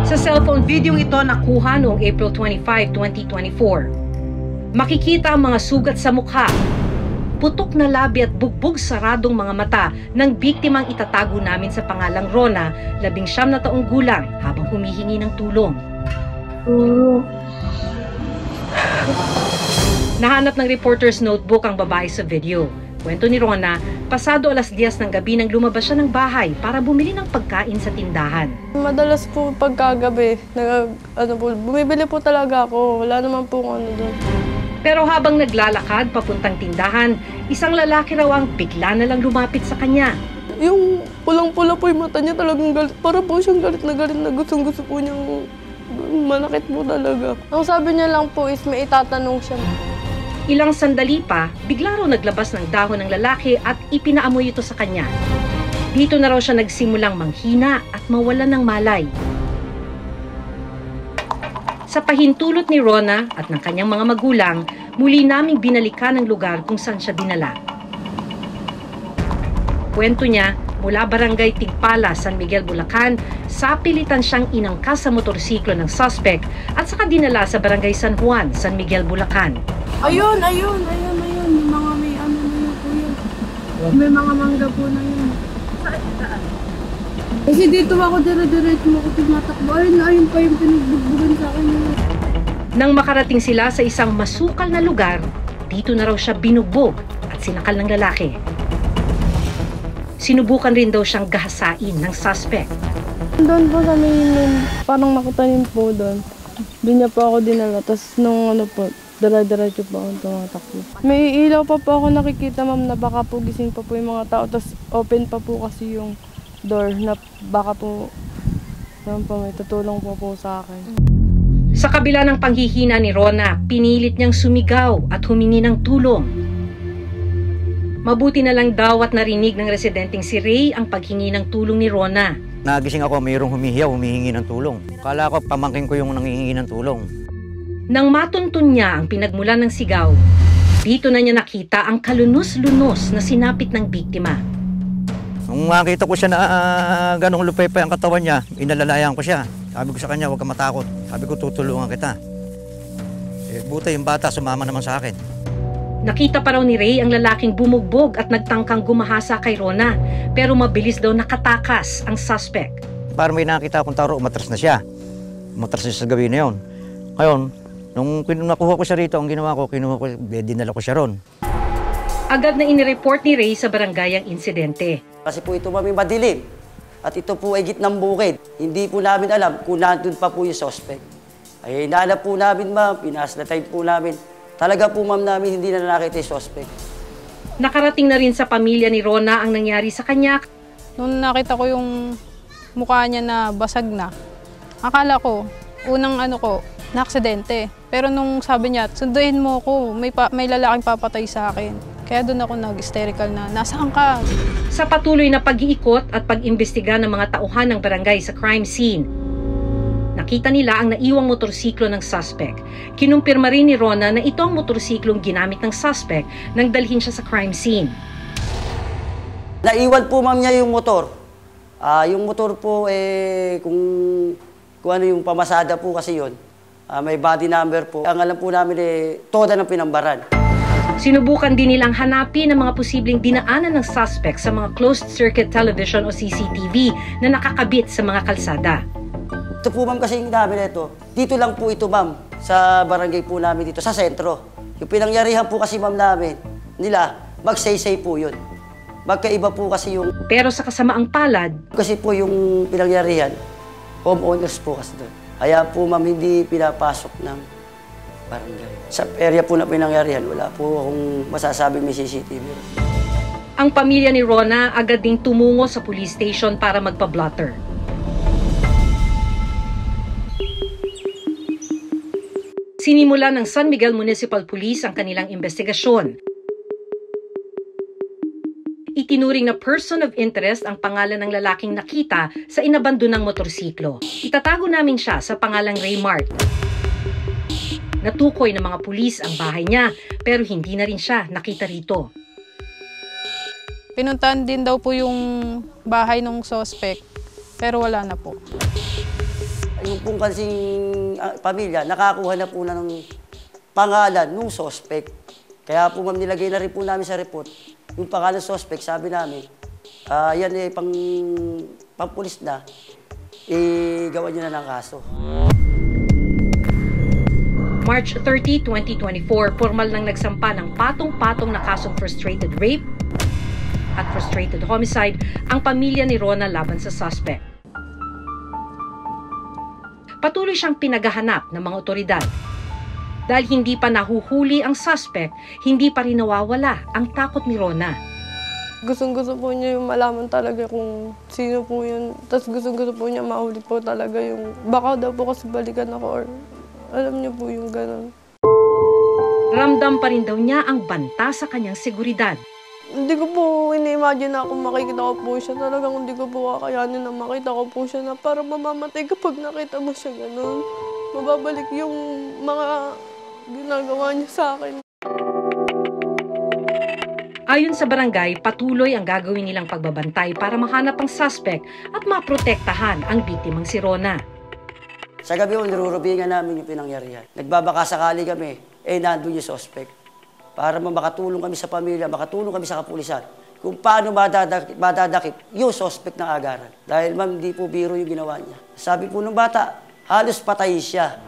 Sa cellphone video ito nakuha noong April 25, 2024. Makikita ang mga sugat sa mukha, putok na labi at bugbog saradong mga mata ng biktimang itatago namin sa pangalang Rona, 19 na taong gulang, habang humihingi ng tulong. Nahanap ng reporter's notebook ang babae sa video. Kwento ni Rona, pasado 10:00 ng gabi nang lumabas siya ng bahay para bumili ng pagkain sa tindahan. Madalas po pagkagabi, bumibili po talaga ako. Wala naman po kung ano doon. Pero habang naglalakad papuntang tindahan, isang lalaki raw ang bigla na lang lumapit sa kanya. Yung pulang-pula po yung mata niya, talagang galit. Para po siyang galit na gustong-gusto po niyang manakit po talaga. Ang sabi niya lang po is may itatanong siya. Ilang sandali pa, bigla raw naglabas ng dahon ng lalaki at ipinaamoy ito sa kanya. Dito na raw siya nagsimulang manghina at mawalan ng malay. Sa pahintulot ni Rona at ng kanyang mga magulang, muli naming binalikan ang lugar kung saan siya dinala. Kwento niya, mula Barangay Tigpala, San Miguel, Bulacan, sapilitan siyang inangkas sa motorsiklo ng suspect at saka dinala sa Barangay San Juan, San Miguel, Bulacan. Ayun. May mga may ano na yun po yun. May mga mangga po na yun. Saan? Kasi dito ako dire-diretso ako tumatakbo. Ayun pa yung pinagbubugan sa akin. Nang makarating sila sa isang masukal na lugar, dito na raw siya binugbog at sinakal ng lalaki. Sinubukan rin daw siyang gahasain ng suspect. Doon po sa may parang nakatanim po doon. Doon niya po ako dinala. Tapos nung dire-diretso po ako tumatakbo. May ilaw pa po ako nakikita, ma'am, na baka po gising pa po yung mga tao. Tapos open pa po kasi yung door na baka po may tutulong po sa akin. Sa kabila ng panghihina ni Rona, pinilit niyang sumigaw at humingi ng tulong. Mabuti na lang daw at narinig ng residenteng si Ray ang paghingi ng tulong ni Rona. Nagising ako, mayroong humihingi ng tulong. Kala ko pamangkin ko yung nangihingi ng tulong. Nang matuntun niya ang pinagmulan ng sigaw, dito na niya nakita ang kalunos-lunos na sinapit ng biktima. Nung makita ko siya na ganong lupay-pay ang katawan niya, inalalayan ko siya. Sabi ko sa kanya, huwag ka matakot. Sabi ko, tutulungan kita. Buti yung bata, sumama naman sa akin. Nakita pa raw ni Ray ang lalaking bumugbog at nagtangkang gumahasa kay Rona, pero mabilis daw nakatakas ang suspect. Parang may nakita akong tao, umatras na siya. Umatras na siya sa gabi na yun. Ngayon, nung nakuha ko siya rito, ang ginawa ko, dinala ko siya ron. Agad na inireport ni Ray sa barangay ang insidente. Kasi po ito mami madilim at ito po ay gitnang bukid. Hindi po namin alam kung nandun pa po yung suspect. Ay inaanap po namin, ma'am, pinaslatay po namin. Talaga po, ma'am, namin hindi na nakita yung suspect. Nakarating na rin sa pamilya ni Rona ang nangyari sa kanya. Nung nakita ko yung mukha niya na basag na, akala ko, unang na aksidente. Pero nung sabi niya, sunduin mo ko, may lalaking papatay sa akin. Kaya doon ako nag-hysterical na, nasaan ka? Sa patuloy na pag-iikot at pag-imbestiga ng mga tauhan ng barangay sa crime scene, nakita nila ang naiwang motorsiklo ng suspect. Kinumpirma rin ni Rona na ito ang motorsiklong ginamit ng suspect nang dalhin siya sa crime scene. Naiwan po, ma'am, niya yung motor. Yung motor po, kung ano yung pamasada po kasi yun. May body number po. Ang alam po namin, toda ng pinambaran. Sinubukan din nilang hanapin ang mga posibleng dinaanan ng suspect sa mga closed-circuit television o CCTV na nakakabit sa mga kalsada. Ito po, ma'am, kasi yung namin ito. Dito lang po ito, ma'am, sa barangay po namin dito, sa sentro. Yung pinangyarihan po kasi, ma'am, namin, nila, magsaysay po yun. Magkaiba po kasi yung... Pero sa kasamaang palad... Kasi po yung pinangyarihan, homeowners po kasi doon. Kaya po, ma'am, hindi pinapasok ng barangay. Sa area po na pinangyarihan, wala po akong masasabing may CCTV. Ang pamilya ni Rona agad ding tumungo sa police station para magpa-blotter. Sinimula ng San Miguel Municipal Police ang kanilang investigasyon. Itinuring na person of interest ang pangalan ng lalaking nakita sa inabandonang motorsiklo. Itatago namin siya sa pangalang Raymart. Natukoy ng mga pulis ang bahay niya pero hindi na rin siya nakita rito. Pinuntahan din daw po yung bahay ng suspect, pero wala na po. Yung pong kasing pamilya, nakakuha na po na ng pangalan ng suspect. Kaya po ma'am, nilagay na rin po namin sa report. Yung pangalan ng suspect, sabi namin, yan pang-pulis na, gawa nyo na ng kaso. March 30, 2024, formal nang nagsampa ng patong-patong na kasong frustrated rape at frustrated homicide ang pamilya ni Rona laban sa suspect. Patuloy siyang pinaghahanap ng mga otoridad. Dahil hindi pa nahuhuli ang suspect, hindi pa rin nawawala ang takot ni Rona. Gustong-gusto po niya yung malaman talaga kung sino po yun. Tapos gustong-gusto po niya mahuli po talaga yung baka daw po kasi balikan ako or alam niyo po yung gano'n. Ramdam pa rin daw niya ang banta sa kanyang seguridad. Hindi ko po ini-imagine na kung makikita ko po siya. Talagang hindi ko po kakayanin na makita ko po siya na parang mamamatay kapag nakita mo siya gano'n. Mababalik yung mga ginagawa niya sa akin. Ayon sa barangay, patuloy ang gagawin nilang pagbabantay para mahanap ang suspect at maprotektahan ang biktimang si Rona. Sa gabi ho, nirurubingan namin yung pinangyarihan. Nagbabaka sakali kami, nandun yung suspect. Para makatulong kami sa pamilya, makatulong kami sa kapulisan. Kung paano madadakip yung suspect ng agaran. Dahil ma'am, hindi po biro yung ginawa niya. Sabi po ng bata, halos patay siya.